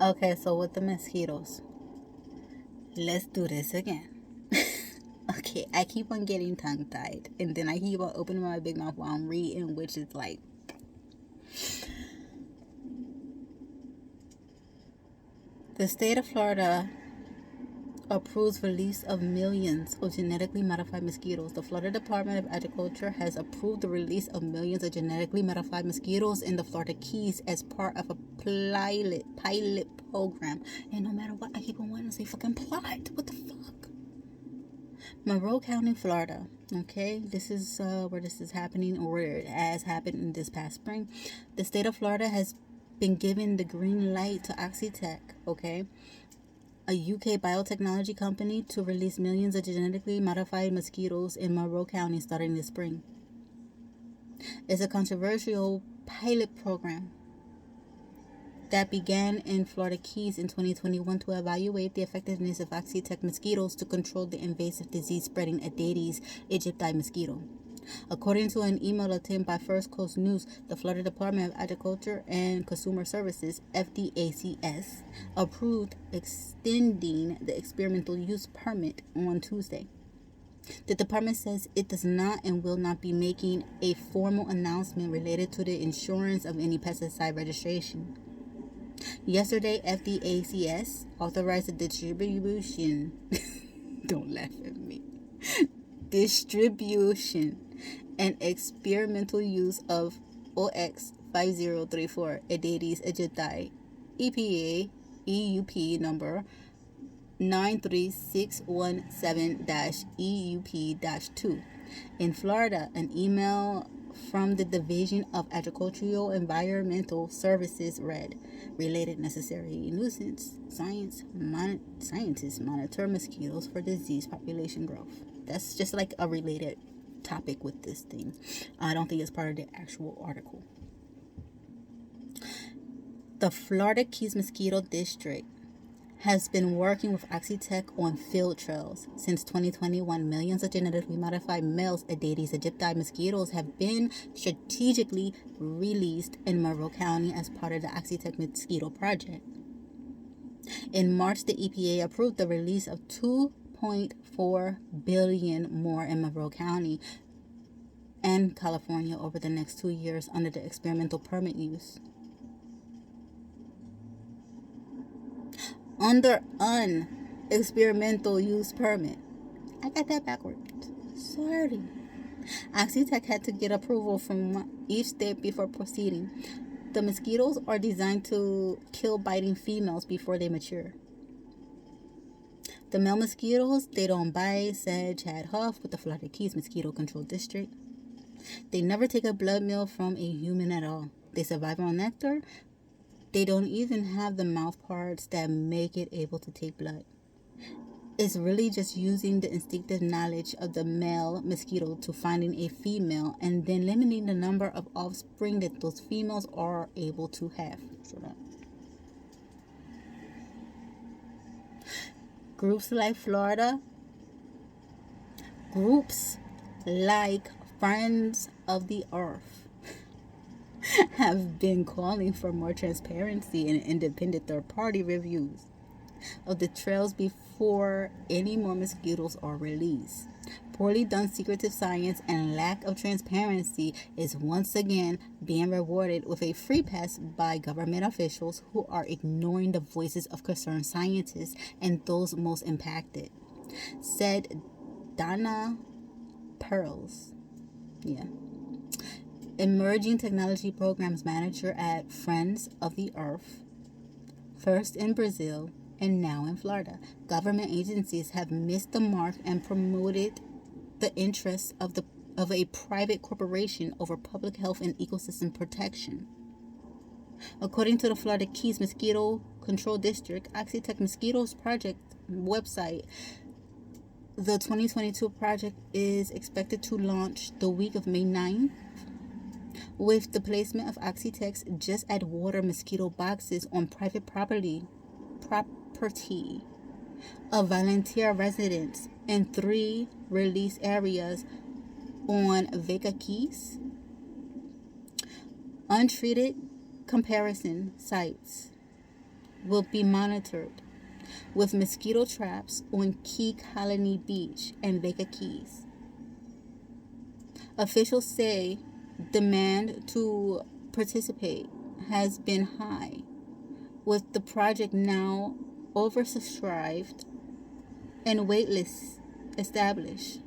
Okay, so with the mosquitoes, let's do this again. Okay, I keep on getting tongue tied, and then I keep on opening my big mouth while I'm reading, which is like, the state of Florida approves release of millions of genetically modified mosquitoes. The Florida Department of Agriculture has approved the release of millions of genetically modified mosquitoes in the Florida Keys as part of a pilot program. And no matter what, I keep on wanting to say fucking pilot. What the fuck? Monroe County, Florida. Okay, this is where this is happening, or where it has happened in this past spring. The state of Florida has been given the green light to Oxitec, okay, a UK biotechnology company, to release millions of genetically modified mosquitoes in Monroe County starting this spring. It's a controversial pilot program that began in Florida Keys in 2021 to evaluate the effectiveness of Oxitec mosquitoes to control the invasive disease-spreading Aedes aegypti mosquito. According to an email obtained by First Coast News, the Florida Department of Agriculture and Consumer Services, FDACS, approved extending the experimental use permit on Tuesday. The department says it does not and will not be making a formal announcement related to the insurance of any pesticide registration. Yesterday, FDACS authorized the distribution don't laugh at me distribution and experimental use of OX 5034 Aedes aegypti, EPA EUP number 93617-EUP-2. In Florida, an email from the Division of Agricultural Environmental Services read, related necessary nuisance, scientists monitor mosquitoes for disease population growth. That's just like a related topic with this thing. I don't think it's part of the actual article. The Florida Keys Mosquito District has been working with Oxitec on field trials. Since 2021, millions of genetically modified males Aedes aegypti mosquitoes have been strategically released in Monroe County as part of the Oxitec Mosquito Project. In March, the EPA approved the release of 2.4 billion more in Monroe County and California over the next 2 years under the experimental permit use. Under experimental use permit. I got that backwards. Sorry. Oxitec had to get approval from each state before proceeding. The mosquitoes are designed to kill biting females before they mature. The male mosquitoes, they don't bite, sedge, had huff with the Florida Keys Mosquito Control District. They never take a blood meal from a human at all. They survive on nectar. They don't even have the mouth parts that make it able to take blood. It's really just using the instinctive knowledge of the male mosquito to finding a female and then limiting the number of offspring that those females are able to have. Groups like Friends of the Earth have been calling for more transparency and independent third-party reviews of the trails before any more mosquitoes are released. Poorly done secretive science and lack of transparency is once again being rewarded with a free pass by government officials who are ignoring the voices of concerned scientists and those most impacted, said Donna Pearls. Emerging Technology Programs Manager at Friends of the Earth, first in Brazil and now in Florida. Government agencies have missed the mark and promoted the interests of a private corporation over public health and ecosystem protection. According to the Florida Keys Mosquito Control District, Oxitec Mosquitoes Project website, the 2022 project is expected to launch the week of May 9th, with the placement of Oxitec's Just Add Water mosquito boxes on private property of volunteer residents in 3 release areas on Vega Keys, untreated comparison sites, will be monitored with mosquito traps on Key Colony Beach and Baker Keys. Officials say demand to participate has been high, with the project now oversubscribed and waitlists established.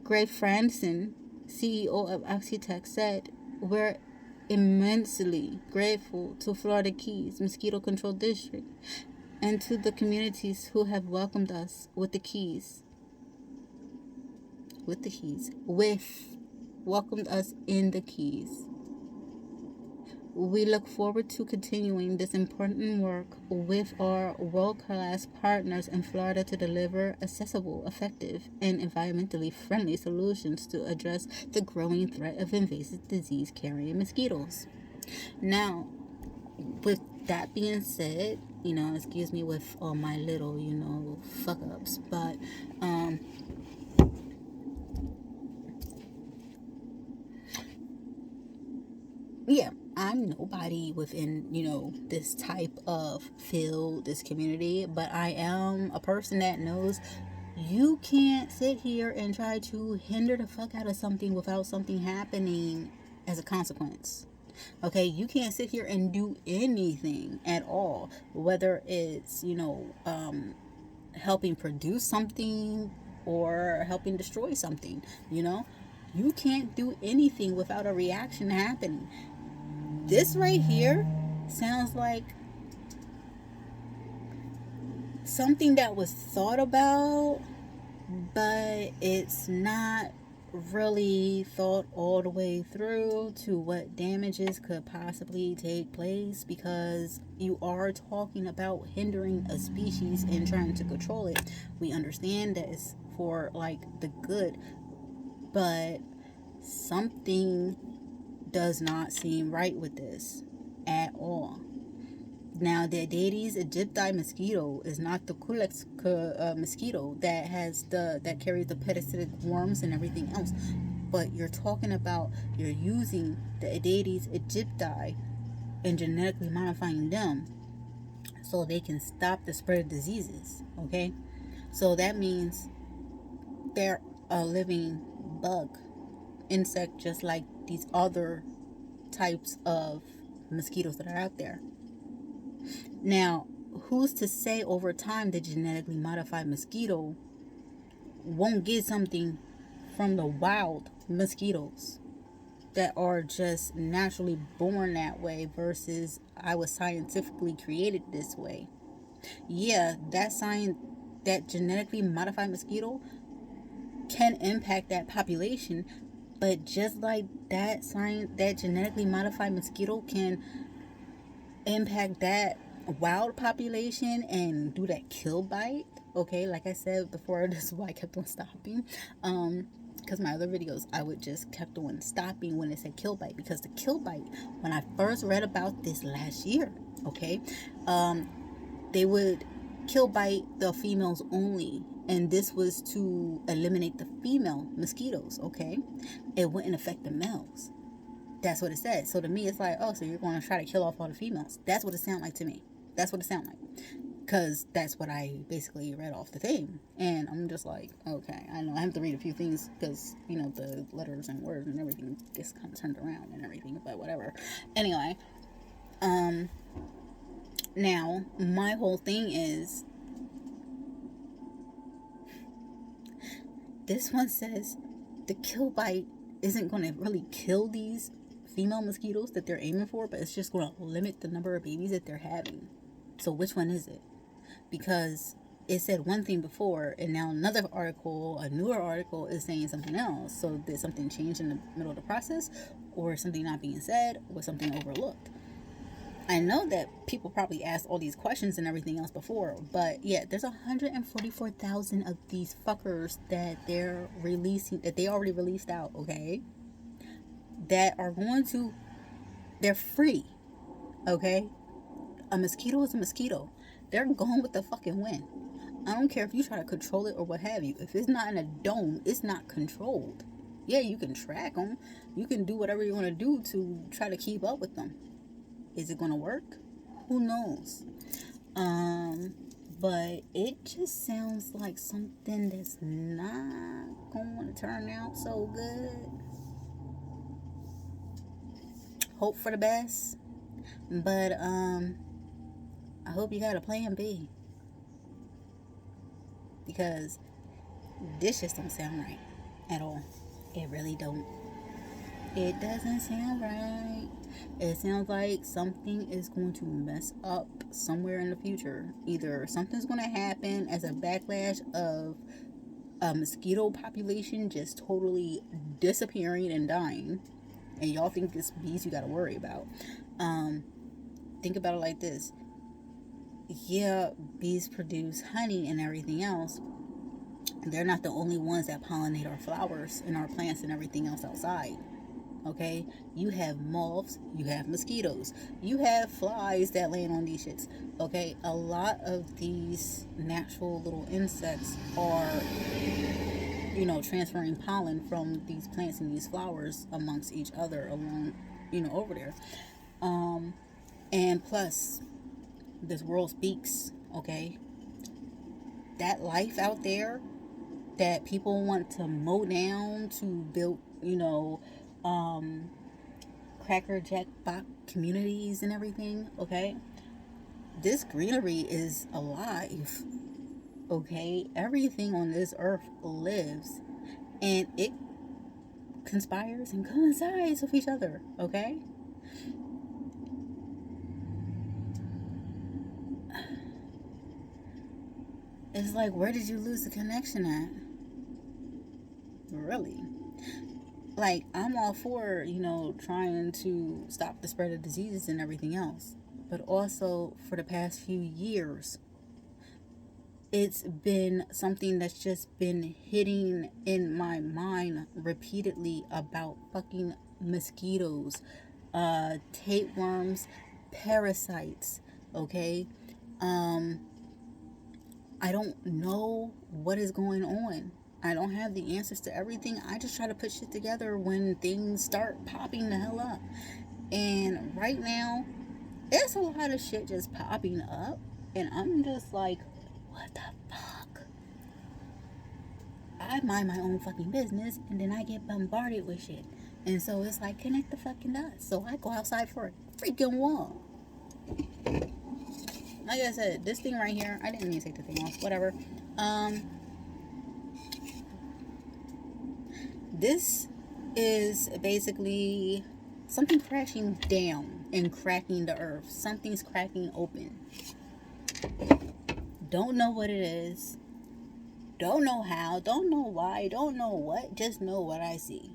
Greg Franson, CEO of Oxitec, said, "We're immensely grateful to Florida Keys Mosquito Control District and to the communities who have welcomed us with welcomed us in the Keys. We look forward to continuing this important work with our world-class partners in Florida to deliver accessible, effective, and environmentally friendly solutions to address the growing threat of invasive disease-carrying mosquitoes." Now, with that being said, excuse me with all my little, fuck-ups, but, yeah, I'm nobody within, this type of field, this community, but I am a person that knows you can't sit here and try to hinder the fuck out of something without something happening as a consequence. Okay, you can't sit here and do anything at all, whether it's, helping produce something or helping destroy something, You can't do anything without a reaction happening. This right here sounds like something that was thought about, but it's not really thought all the way through to what damages could possibly take place, because you are talking about hindering a species and trying to control it. We understand that it's for the good, but something does not seem right with this at all. Now, the Aedes aegypti mosquito is not the Culex mosquito that carries the parasitic worms and everything else, but you're using the Aedes aegypti and genetically modifying them so they can stop the spread of diseases. Okay, so that means they're a living bug, insect, just like these other types of mosquitoes that are out there. Now, who's to say over time the genetically modified mosquito won't get something from the wild mosquitoes that are just naturally born that way versus I was scientifically created this way? Yeah, that genetically modified mosquito can impact that population, but just like that genetically modified mosquito can impact that wild population and do that kill bite. Okay, like I said before, this is why I kept on stopping. Because my other videos, I would just kept on stopping when it said kill bite, because the kill bite, when I first read about this last year, okay, they would kill bite the females only, and this was to eliminate the female mosquitoes. Okay, it wouldn't affect the males. That's what it said. So to me, it's like, oh, so you're going to try to kill off all the females. That's what it sounded like to me. That's what it sounded like. Because that's what I basically read off the thing. And I'm just like, okay, I know I have to read a few things because, the letters and words and everything gets kind of turned around and everything, but whatever. Anyway, now, my whole thing is, this one says the kill bite isn't going to really kill these female mosquitoes that they're aiming for, but it's just going to limit the number of babies that they're having. So which one is it? Because it said one thing before, and now another article, a newer article, is saying something else. So did something change in the middle of the process, or something not being said, or something overlooked? I know that people probably asked all these questions and everything else before, but yeah, there's 144,000 of these fuckers that they're releasing, that they already released out, okay? That are they're free, okay? A mosquito is a mosquito. They're going with the fucking wind. I don't care if you try to control it or what have you. If it's not in a dome, it's not controlled. Yeah, you can track them. You can do whatever you want to do to try to keep up with them. Is it going to work? Who knows? But it just sounds like something that's not going to turn out so good. Hope for the best, but I hope you got a plan B, because this just don't sound right at all. It really don't. It doesn't sound right. It sounds like something is going to mess up somewhere in the future. Either something's going to happen as a backlash of a mosquito population just totally disappearing and dying, and y'all think it's bees you got to worry about. Think about it like this. Yeah, bees produce honey and everything else. They're not the only ones that pollinate our flowers and our plants and everything else outside. Okay, you have moths, you have mosquitoes, you have flies that land on these shits. Okay, a lot of these natural little insects are, transferring pollen from these plants and these flowers amongst each other along, over there. And plus, this world speaks. Okay, that life out there that people want to mow down to build, cracker jack box communities and everything. Okay, this greenery is alive. Okay, everything on this earth lives, and it conspires and coincides with each other. Okay, it's like, where did you lose the connection at? Really? Like, I'm all for, trying to stop the spread of diseases and everything else. But also, for the past few years, it's been something that's just been hitting in my mind repeatedly about fucking mosquitoes, tapeworms, parasites, okay? I don't know what is going on. I don't have the answers to everything. I just try to put shit together when things start popping the hell up. And right now, there's a lot of shit just popping up. And I'm just like, what the fuck? I mind my own fucking business, and then I get bombarded with shit. And so it's like, connect the fucking dots. So I go outside for a freaking walk. Like I said, this thing right here, I didn't mean to take the thing off. Whatever. This is basically something crashing down and cracking the earth. Something's cracking open. Don't know what it is. Don't know how. Don't know why. Don't know what. Just know what I see.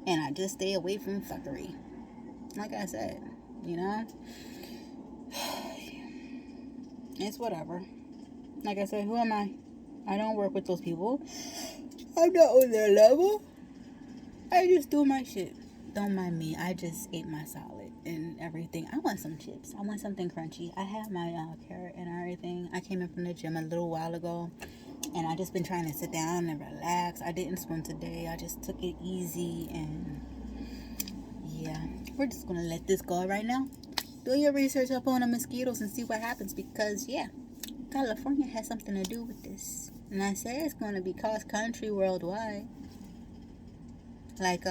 And I just stay away from fuckery. Like I said, it's whatever. Like I said, who am I? I don't work with those people. I'm not on their level. I just do my shit. Don't mind me. I just ate my salad and everything. I want some chips. I want something crunchy. I have my carrot and everything. I came in from the gym a little while ago, and I just been trying to sit down and relax. I didn't swim today. I just took it easy, and yeah, we're just gonna let this go right now. Do your research up on the mosquitoes and see what happens, because yeah, California has something to do with this. And I say it's going to be cross country worldwide. Like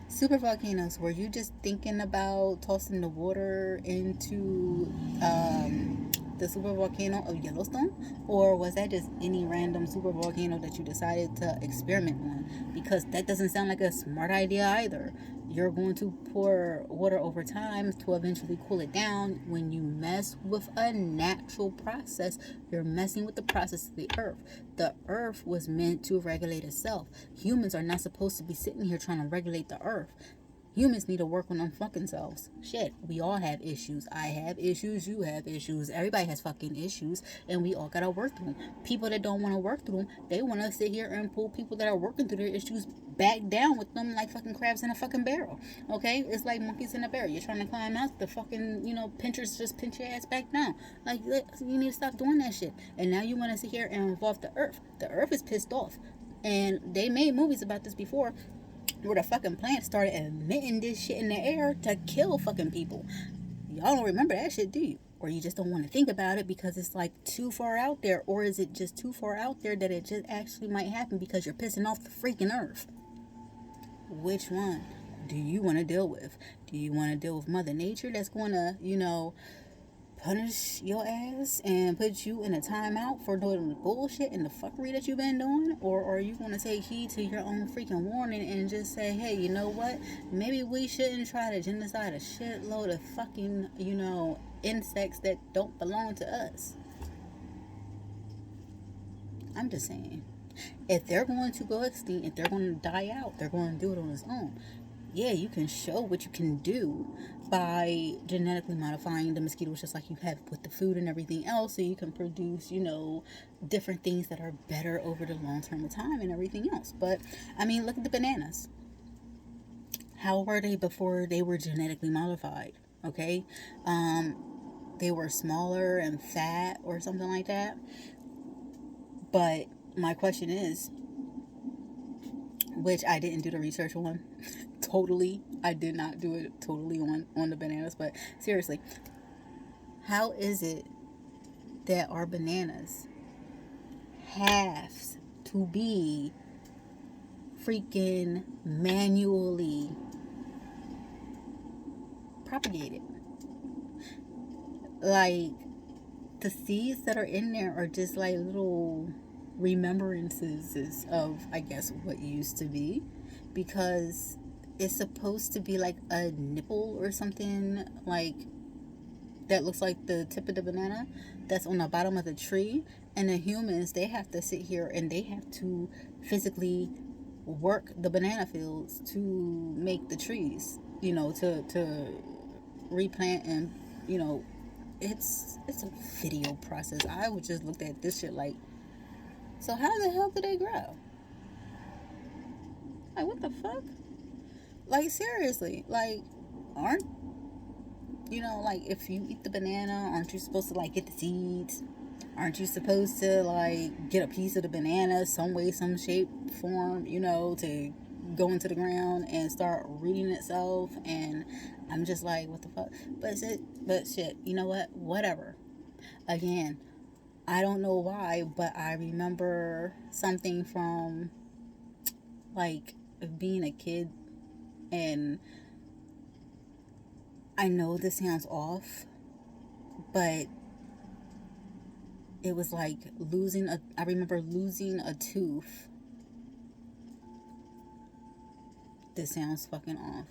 super volcanoes. Were you just thinking about tossing the water into the super volcano of Yellowstone? Or was that just any random super volcano that you decided to experiment on? Because that doesn't sound like a smart idea either. You're going to pour water over time to eventually cool it down. When you mess with a natural process, you're messing with the process of the earth. The earth was meant to regulate itself. Humans are not supposed to be sitting here trying to regulate the earth. Humans need to work on them fucking selves. Shit, we all have issues. I have issues, you have issues. Everybody has fucking issues, and we all gotta work through them. People that don't want to work through them, they want to sit here and pull people that are working through their issues back down with them like fucking crabs in a fucking barrel. Okay? It's like monkeys in a barrel. You're trying to climb out, the fucking, pinchers just pinch your ass back down. Like, you need to stop doing that shit. And now you want to sit here and involve the earth. The earth is pissed off. And they made movies about this before. where the fucking plants started emitting this shit in the air to kill fucking people. Y'all don't remember that shit, do you? Or you just don't want to think about it because it's like too far out there? Or is it just too far out there that it just actually might happen because you're pissing off the freaking earth? Which one do you want to deal with? Do you want to deal with Mother Nature that's going to, punish your ass and put you in a timeout for doing the bullshit and the fuckery that you've been doing? Or are you going to take heed to your own freaking warning and just say, hey, you know what? Maybe we shouldn't try to genocide a shitload of fucking, insects that don't belong to us. I'm just saying. If they're going to go extinct, if they're going to die out, they're going to do it on its own. Yeah, you can show what you can do by genetically modifying the mosquitoes just like you have with the food and everything else, so you can produce, different things that are better over the long term of time and everything else. But, I mean, look at the bananas. How were they before they were genetically modified? Okay? They were smaller and fat or something like that. But my question is, which I didn't do the research on, totally, I did not do it totally on the bananas, but seriously, how is it that our bananas have to be freaking manually propagated? Like, the seeds that are in there are just like little remembrances of, I guess, what used to be, because it's supposed to be like a nipple or something like that looks like the tip of the banana that's on the bottom of the tree, and the humans, they have to sit here and they have to physically work the banana fields to make the trees, to replant, and it's a video process. I would just look at this shit like, so how the hell do they grow? Like, what the fuck? Like, seriously, like, aren't, like, if you eat the banana, aren't you supposed to, like, get the seeds? Aren't you supposed to, like, get a piece of the banana some way, some shape, form, to go into the ground and start rooting itself? And I'm just like, what the fuck? But shit, you know what? Whatever. Again, I don't know why, but I remember something from, like, being a kid, and I know this sounds off, but it was like I remember losing a tooth. This sounds fucking off.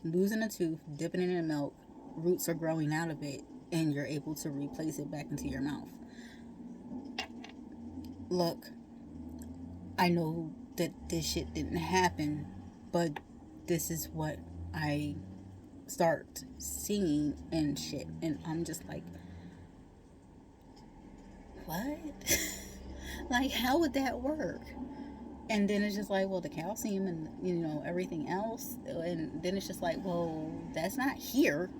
Losing a tooth, dipping it in milk, roots are growing out of it, and you're able to replace it back into your mouth. Look, I know that this shit didn't happen, but this is what I start seeing and shit, and I'm just like, what? Like, how would that work? And then it's just like, well, the calcium and everything else, and then it's just like, well, that's not here.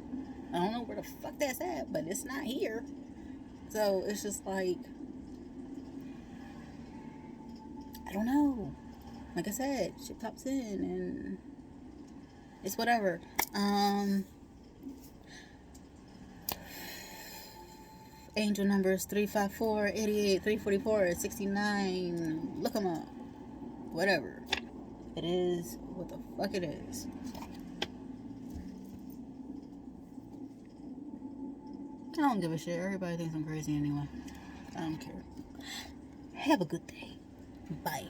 I don't know where the fuck that's at, but it's not here. So it's just like, I don't know. Like I said, shit pops in and it's whatever. Angel numbers 354, 88, 344, 69. Look them up. Whatever. It is what the fuck it is. I don't give a shit. Everybody thinks I'm crazy anyway. I don't care. Have a good day. Bye.